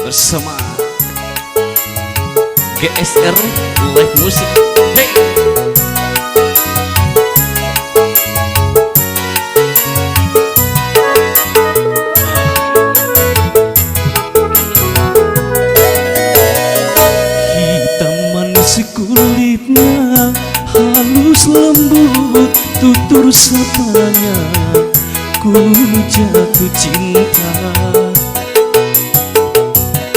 bersama GSR Live Music. Hey. Hitam manis kulitnya, halus lembut tutur sapanya, ku jatuh cinta.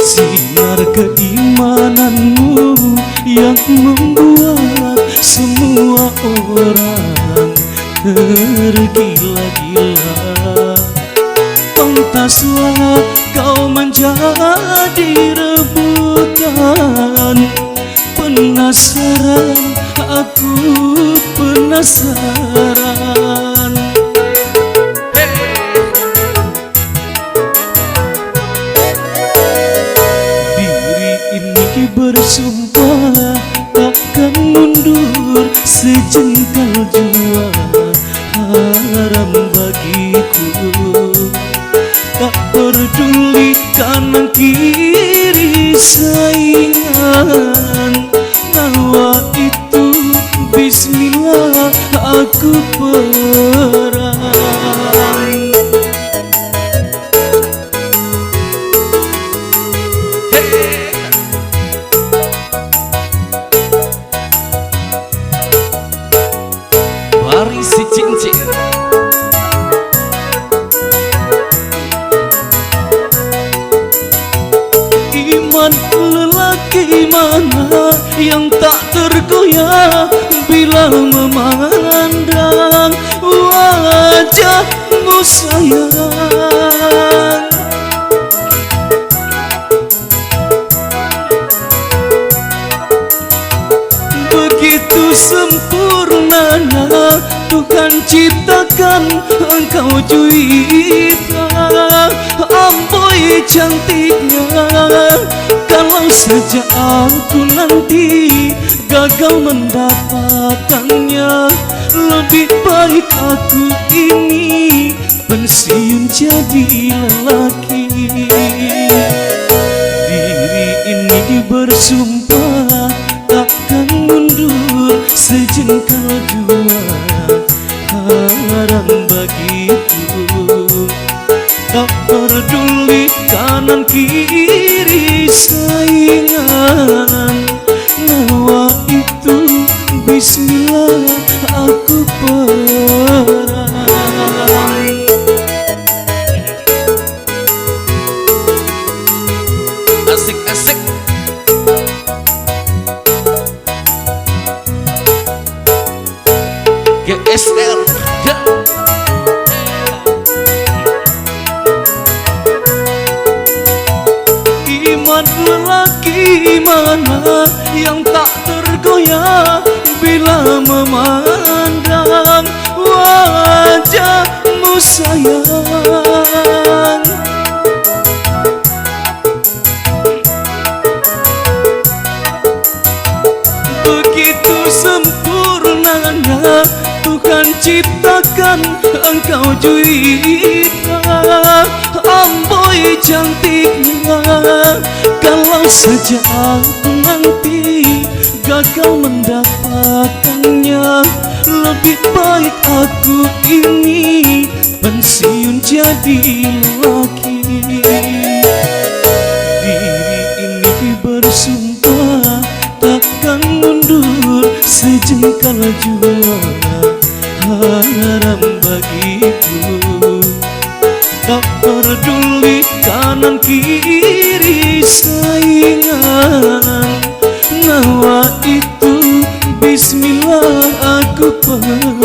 Sinar keimananmu yang membuat semua orang tergila-gila. Pantaslah kau menjadi rebutan. Penasaran, aku penasaran. Bersumpah takkan mundur sejengkal jua, haram bagiku. Tak peduli kanan kiri saingan, nawa itu bismillah aku perang. Mari si cincin. Iman lelaki mana yang tak tergoyah bila memandang wajahmu sayang. Begitu sempurnanya Tuhan ciptakan engkau juita. Amboi cantiknya, kalau saja aku nanti gagal mendapatkannya, lebih baik aku ini pensiun jadi lelaki. Diri ini bersumpah takkan mundur sejengkal jua, haram bagiku. Tak peduli kanan kiri saingan, nawa itu bismillah aku perang. Asik-asik. GSR. Iman lelaki mana yang tak tergoyah bila memandang wajahmu sayang. Begitu sempurnanya Tuhan ciptakan engkau juita. Amboi cantiknya, kalau saja aku nanti gagal mendapatkannya, lebih baik aku ini pensiun jadi lelaki. Diri ini bersumpah takkan mundur sejengkal jua, haram bagiku. Tak peduli kanan kiri saingan, nawa itu bismillah aku perang.